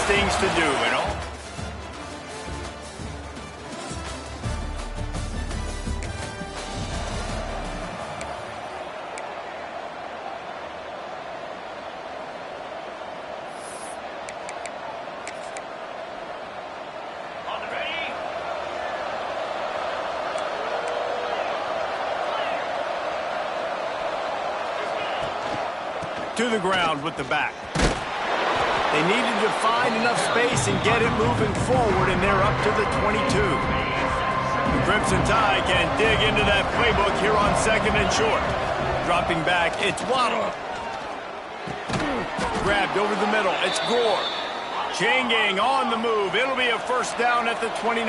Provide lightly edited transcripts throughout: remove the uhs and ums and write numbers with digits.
things to do, you know? To the ground with the back. They needed to find enough space and get it moving forward, and they're up to the 22. The Crimson Tide can dig into that playbook here on 2nd and short. Dropping back, it's Waddle. Grabbed over the middle, it's Gore. Chain gang on the move. It'll be a first down at the 29.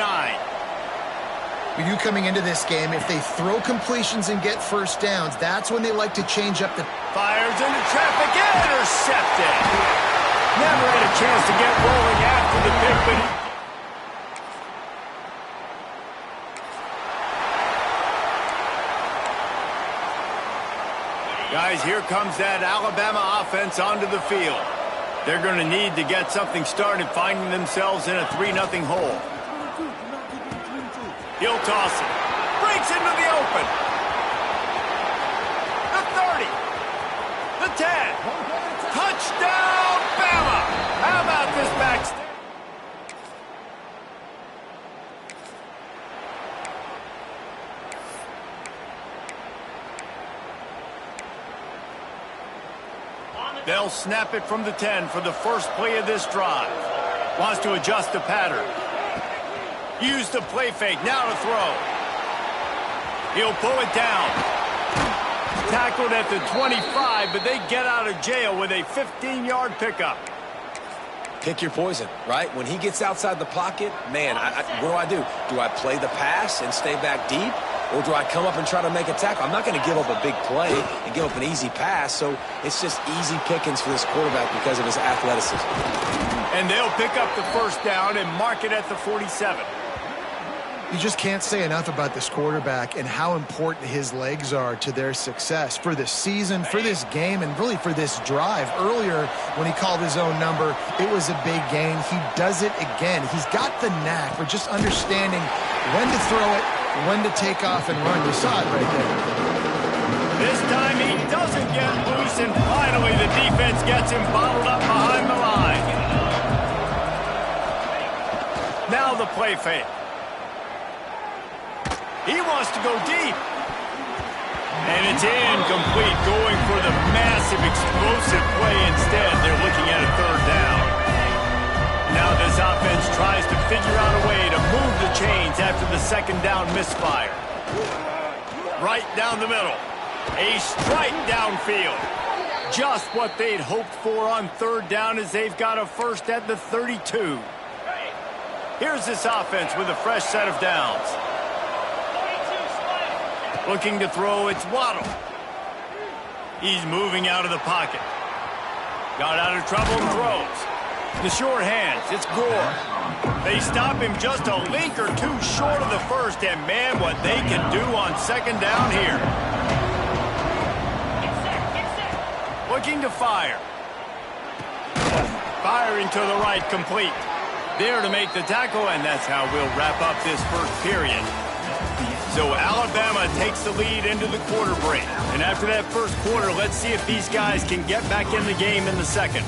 You coming into this game, if they throw completions and get first downs, that's when they like to change up the... Fires into traffic, intercepted. Never had a chance to get rolling after the pick, but... Guys, here comes that Alabama offense onto the field. They're going to need to get something started, finding themselves in a 3-0 hole. He'll toss it. Breaks into the open. The 30. The 10. Touchdown, Bama. How about this backstep? They'll snap it from the 10 for the first play of this drive. Wants to adjust the pattern. Use the play fake, now to throw. He'll pull it down. Tackled at the 25, but they get out of jail with a 15-yard pickup. Pick your poison, right? When he gets outside the pocket, man, what do? Do I play the pass and stay back deep? Or do I come up and try to make a tackle? I'm not going to give up a big play and give up an easy pass, so it's just easy pickings for this quarterback because of his athleticism. And they'll pick up the first down and mark it at the 47. You just can't say enough about this quarterback and how important his legs are to their success for this season, for this game, and really for this drive. Earlier, when he called his own number, it was a big gain. He does it again. He's got the knack for just understanding when to throw it, when to take off and run. You saw it right there. This time he doesn't get loose, and finally the defense gets him bottled up behind the line. Now the play fake. He wants to go deep. And it's incomplete, going for the massive, explosive play instead. They're looking at a third down. Now this offense tries to figure out a way to move the chains after the second down misfire. Right down the middle. A strike downfield. Just what they'd hoped for on third down as they've got a first at the 32. Here's this offense with a fresh set of downs. Looking to throw, it's Waddle. He's moving out of the pocket. Got out of trouble and throws. The short hands, it's Gore. They stop him just a link or two short of the first, and man, what they can do on second down here. Looking to fire. Firing to the right, complete. There to make the tackle, and that's how we'll wrap up this first period. So Alabama takes the lead into the quarter break. And after that first quarter, let's see if these guys can get back in the game in the second.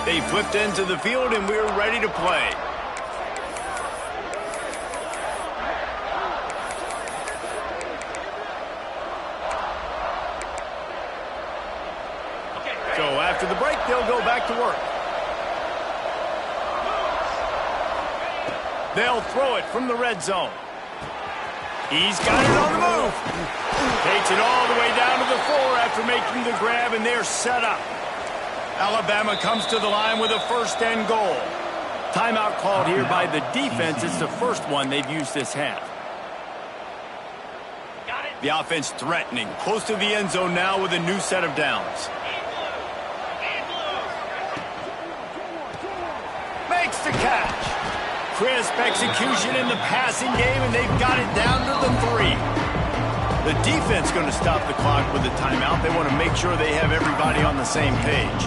They flipped into the field, and we're ready to play. So after the break, they'll go back to work. They'll throw it from the red zone. He's got it on the move. Takes it all the way down to the 4 after making the grab, and they're set up. Alabama comes to the line with a first and goal. Timeout called here by the defense. It's the first one they've used this half. The offense threatening, close to the end zone now with a new set of downs. Makes the catch. Crisp execution in the passing game, and they've got it down to the 3. The defense going to stop the clock with a timeout. They want to make sure they have everybody on the same page.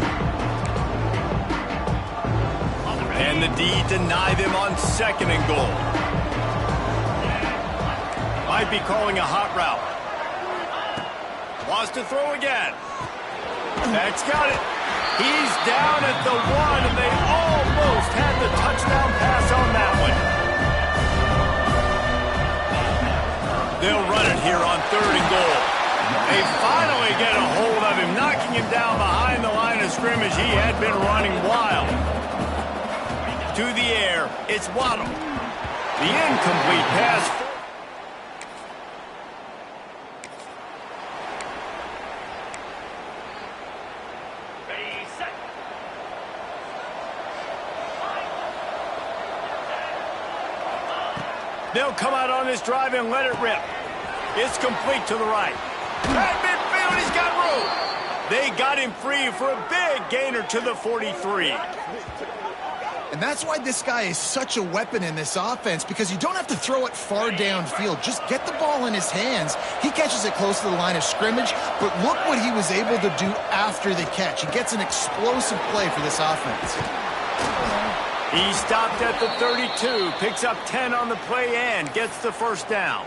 And the D deny them on 2nd and goal. Might be calling a hot route. Wants to throw again. That's got it. He's down at the 1, and they almost had the touchdown pass on that one. They'll run it here on 3rd and goal. They finally get a hold of him, knocking him down behind the line of scrimmage. He had been running wild. To the air, it's Waddle. The incomplete pass. They'll come out on this drive and let it rip. It's complete to the right. At midfield, he's got room. They got him free for a big gainer to the 43. And that's why this guy is such a weapon in this offense, because you don't have to throw it far downfield. Just get the ball in his hands. He catches it close to the line of scrimmage, but look what he was able to do after the catch. He gets an explosive play for this offense. He stopped at the 32, picks up 10 on the play and gets the 1st down.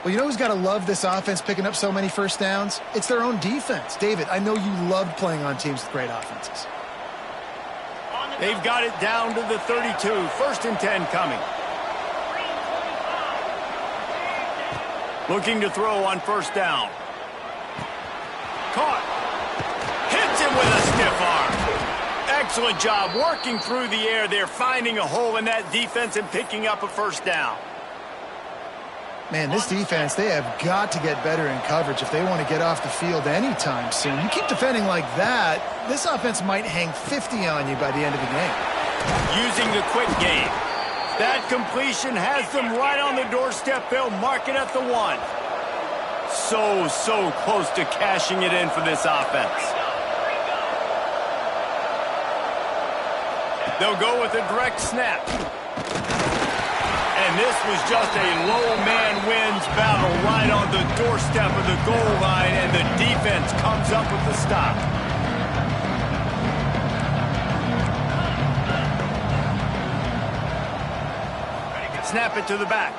Well, you know who's got to love this offense picking up so many 1st downs? It's their own defense. David, I know you loved playing on teams with great offenses. They've got it down to the 32, 1st and 10 coming. Looking to throw on 1st down. Caught. Hits him with a stiff arm. Excellent job working through the air there, finding a hole in that defense and picking up a 1st down. Man, this defense, they have got to get better in coverage if they want to get off the field anytime soon. You keep defending like that, this offense might hang 50 on you by the end of the game. Using the quick game. That completion has them right on the doorstep. They'll mark it at the 1. So close to cashing it in for this offense. They'll go with a direct snap. And this was just a low man wins battle right on the doorstep of the goal line, and the defense comes up with the stop. Snap it to the back.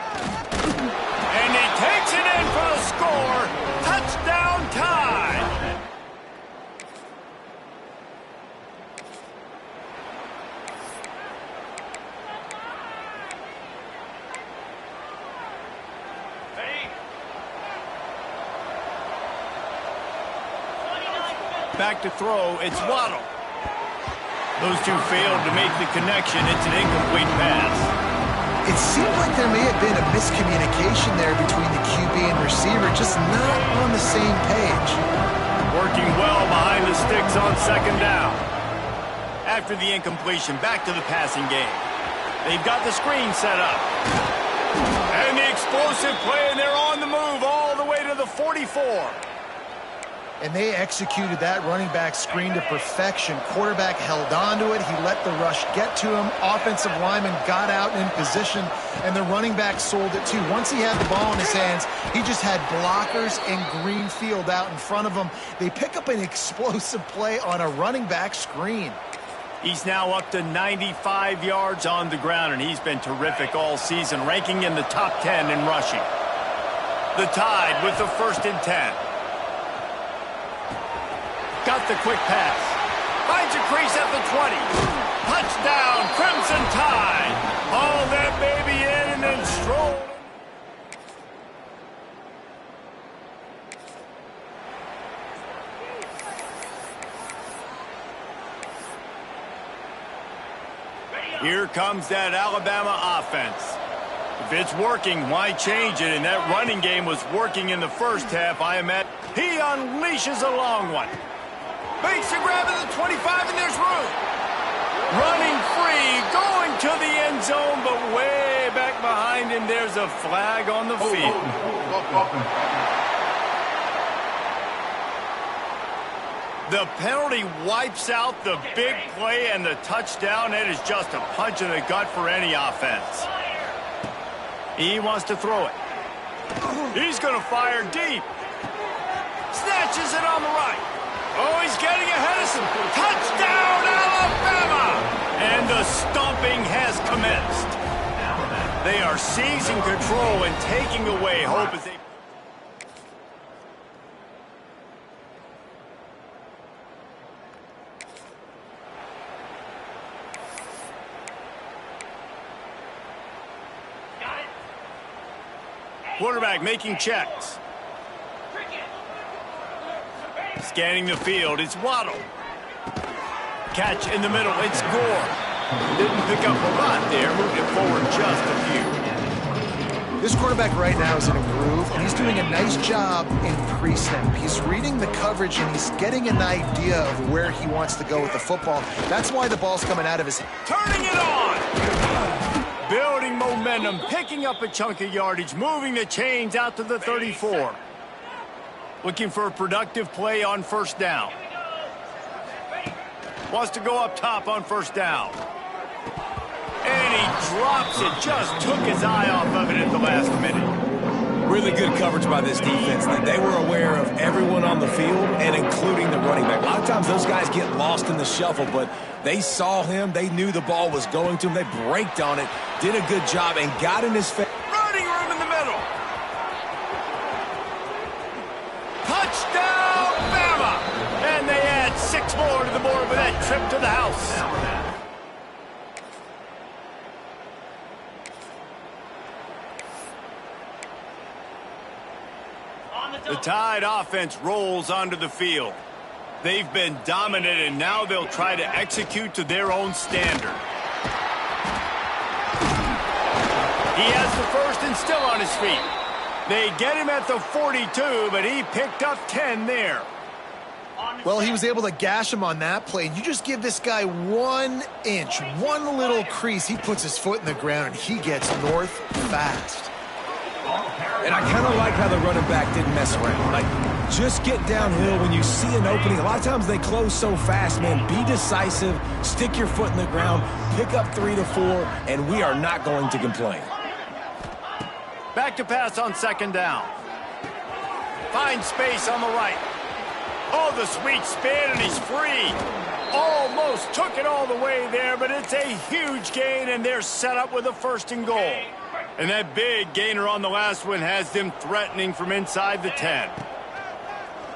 And he takes it in for a score. Touchdown tie. Back to throw, it's Waddle. Those two failed to make the connection. It's an incomplete pass. It seemed like there may have been a miscommunication there between the QB and receiver, just not on the same page. Working well behind the sticks on 2nd down. After the incompletion, back to the passing game. They've got the screen set up. And the explosive play, and they're on the move all the way to the 44. And they executed that running back screen to perfection. Quarterback held on to it. He let the rush get to him. Offensive lineman got out in position, and the running back sold it too. Once he had the ball in his hands, he just had blockers and green field out in front of him. They pick up an explosive play on a running back screen. He's now up to 95 yards on the ground, and he's been terrific all season, ranking in the top 10 in rushing. The Tide with the 1st and 10. Got the quick pass. Finds a crease at the 20. Touchdown, Crimson Tide. Haul that baby in and then stroll. Here comes that Alabama offense. If it's working, why change it? And that running game was working in the 1st half. I imagine he unleashes a long one. Makes a grab at the 25, and there's room. Running free, going to the end zone, but way back behind him, there's a flag on the field. The penalty wipes out the big play and the touchdown. It is just a punch in the gut for any offense. He wants to throw it. He's going to fire deep. Snatches it on the right. Oh, he's getting ahead of some. Touchdown, Alabama! And the stomping has commenced. They are seizing control and taking away hope as they... Quarterback making checks. Scanning the field, it's Waddle. Catch in the middle, it's Gore. Didn't pick up a lot there, moved it forward just a few. This quarterback right now is in a groove, and he's doing a nice job in pre-snap. He's reading the coverage, and he's getting an idea of where he wants to go with the football. That's why the ball's coming out of his... Turning it on! Building momentum, picking up a chunk of yardage, moving the chains out to the 34. Looking for a productive play on first down. Wants to go up top on first down. And he drops it, just took his eye off of it at the last minute. Really good coverage by this defense. They were aware of everyone on the field and including the running back. A lot of times those guys get lost in the shuffle, but they saw him. They knew the ball was going to him. They braked on it, did a good job, and got in his face. Running room in the middle. Touchdown, Bama! And they add 6 more to the board with that trip to the house. The Tide offense rolls onto the field. They've been dominant, and now they'll try to execute to their own standard. He has the first and still on his feet. They get him at the 42, but he picked up 10 there. Well, he was able to gash him on that play. You just give this guy 1 inch, one little crease. He puts his foot in the ground, and he gets north fast. And I kind of like how the running back didn't mess around. Like, just get downhill when you see an opening. A lot of times they close so fast, man. Be decisive, stick your foot in the ground, pick up 3 to 4, and we are not going to complain. Back to pass on second down. Finds space on the right. Oh, the sweet spin, and he's free. Almost took it all the way there, but it's a huge gain, and they're set up with a 1st and goal. And that big gainer on the last one has them threatening from inside the 10.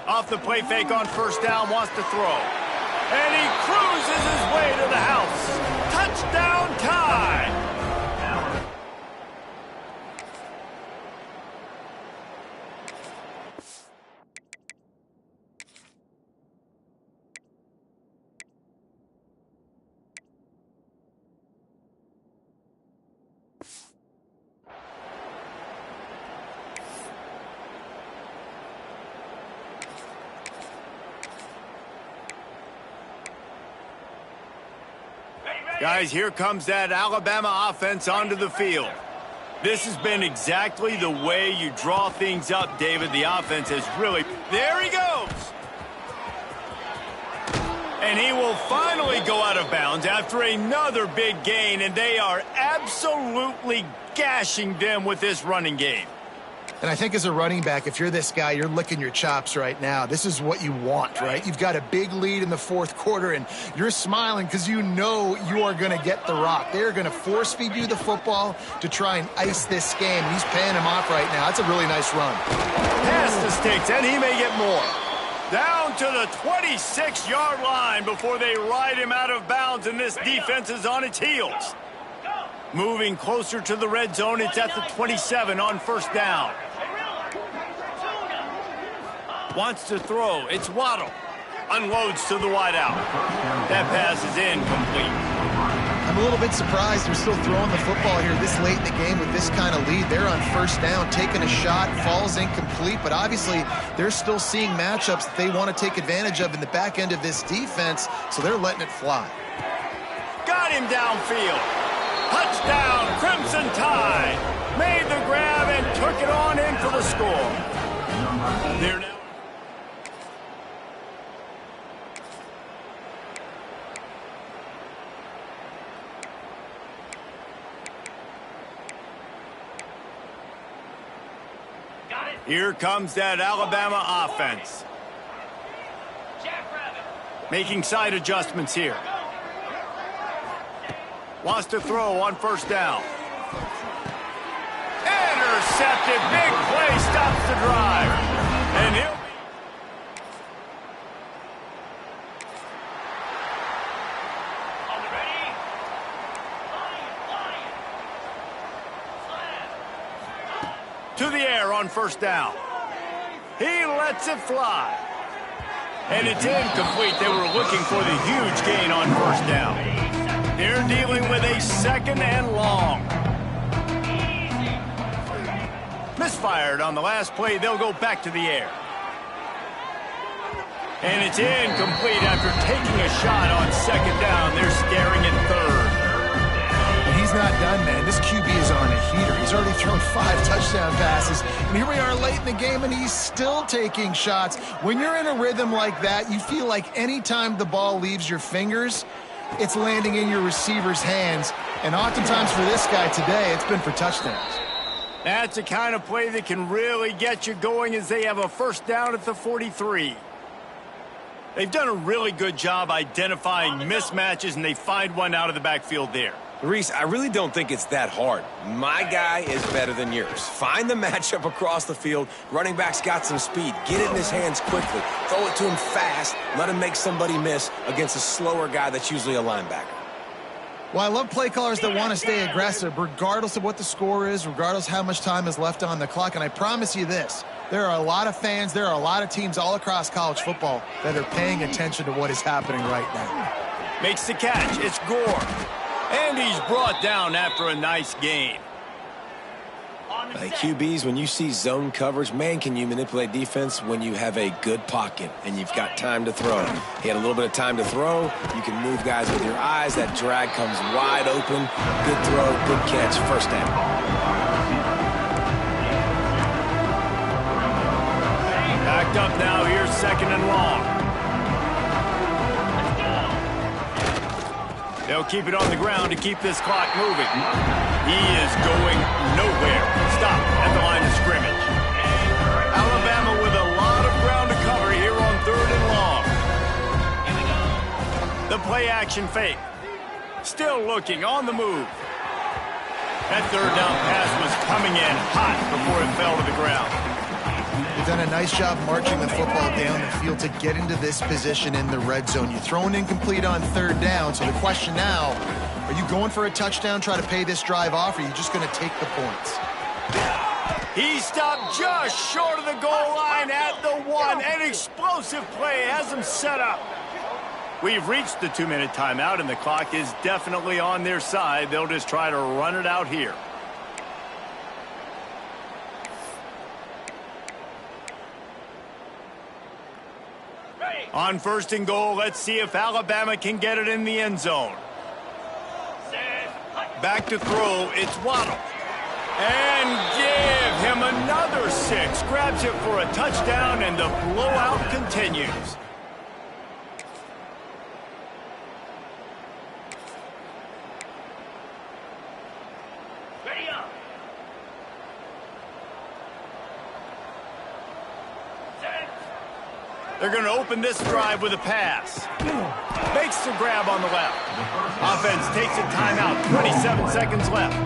Off the play fake on first down, wants to throw. And he cruises his way to the house. Touchdown, Tide! Guys, here comes that Alabama offense onto the field. This has been exactly the way you draw things up, David. The offense has really... There he goes! And he will finally go out of bounds after another big gain, and they are absolutely gashing them with this running game. And I think as a running back, if you're this guy, you're licking your chops right now. This is what you want, right? You've got a big lead in the 4th quarter, and you're smiling because you know you are going to get the rock. They're going to force feed you the football to try and ice this game. He's paying him off right now. That's a really nice run. Pass the sticks, and he may get more. Down to the 26-yard line before they ride him out of bounds, and this defense is on its heels. Moving closer to the red zone, it's at the 27 on first down. Wants to throw, it's Waddle. Unloads to the wideout. That pass is incomplete. I'm a little bit surprised they're still throwing the football here this late in the game with this kind of lead. They're on first down, taking a shot, falls incomplete, but obviously they're still seeing matchups that they want to take advantage of in the back end of this defense, so they're letting it fly. Got him downfield. Touchdown, Crimson Tide. Made the grab and took it on in for the score. They're now... Here comes that Alabama offense. Making side adjustments here. Wants to throw on first down. Intercepted. Big play stops the drive. And he'll to the air on first down. He lets it fly. And it's incomplete. They were looking for the huge gain on first down. They're dealing with a second and long. Misfired on the last play. They'll go back to the air. And it's incomplete after taking a shot on second down. They're scaring it third. And he's not done, man. This QB is on a heater. He's already thrown 5 touchdown passes. And here we are late in the game, and he's still taking shots. When you're in a rhythm like that, you feel like any time the ball leaves your fingers, it's landing in your receiver's hands. And oftentimes for this guy today, it's been for touchdowns. That's the kind of play that can really get you going as they have a first down at the 43. They've done a really good job identifying mismatches, and they find one out of the backfield there. Reese, I really don't think it's that hard. My guy is better than yours. Find the matchup across the field. Running back's got some speed. Get it in his hands quickly. Throw it to him fast. Let him make somebody miss against a slower guy that's usually a linebacker. Well, I love play callers that want to stay aggressive regardless of what the score is, regardless how much time is left on the clock. And I promise you this, there are a lot of fans, there are a lot of teams all across college football that are paying attention to what is happening right now. Makes the catch. It's Gore. And he's brought down after a nice gain. QBs, when you see zone coverage, man, can you manipulate defense when you have a good pocket and you've got time to throw. He had a little bit of time to throw. You can move guys with your eyes. That drag comes wide open. Good throw, good catch, first down. Backed up now. Here's second and long. They'll keep it on the ground to keep this clock moving. He is going nowhere. Stop at the line of scrimmage. Alabama with a lot of ground to cover here on third and long. The play action fake. Still looking on the move. That third down pass was coming in hot before it fell to the ground. They've done a nice job marching the football down the field to get into this position in the red zone. You throw an incomplete on third down, so the question now, are you going for a touchdown, try to pay this drive off, or are you just going to take the points? He stopped just short of the goal line at the 1. An explosive play has him set up. We've reached the 2-minute timeout, and the clock is definitely on their side. They'll just try to run it out here. On first and goal, let's see if Alabama can get it in the end zone. Back to throw, it's Waddle. And give him another 6. Grabs it for a touchdown, and the blowout continues. They're going to open this drive with a pass. Makes the grab on the left. Offense takes a timeout. 27 seconds left.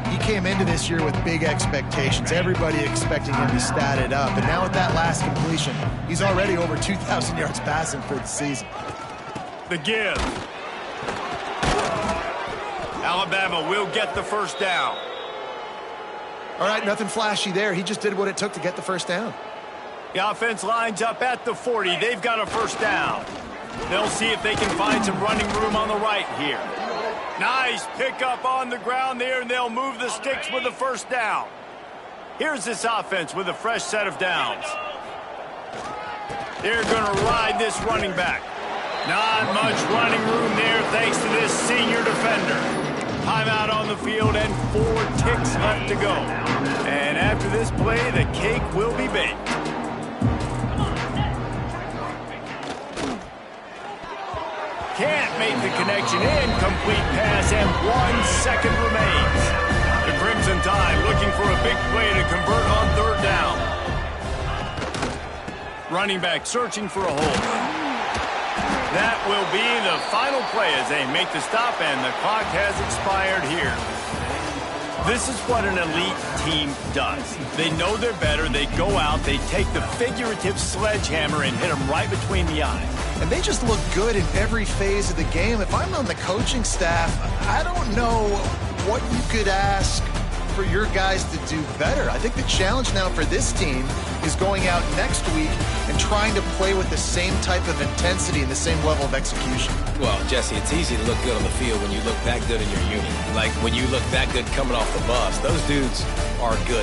He came into this year with big expectations. Everybody expecting him to stat it up. And now with that last completion, he's already over 2,000 yards passing for the season. The give. Alabama will get the first down. All right, nothing flashy there. He just did what it took to get the first down. The offense lines up at the 40. They've got a first down. They'll see if they can find some running room on the right here. Nice pickup on the ground there, and they'll move the sticks with the first down. Here's this offense with a fresh set of downs. They're going to ride this running back. Not much running room there thanks to this senior defender. Timeout on the field and 4 ticks left to go. And after this play, the cake will be baked. Can't make the connection. Incomplete pass, and 1 second remains. The Crimson Tide looking for a big play to convert on third down. Running back searching for a hole. That will be the final play as they make the stop, and the clock has expired here. This is what an elite team does. They know they're better. They go out. They take the figurative sledgehammer and hit them right between the eyes. And they just look good in every phase of the game. If I'm on the coaching staff, I don't know what you could ask for your guys to do better. I think the challenge now for this team is going out next week and trying to play with the same type of intensity and the same level of execution. Well, Jesse, it's easy to look good on the field when you look that good in your unit. Like when you look that good coming off the bus. Those dudes are good.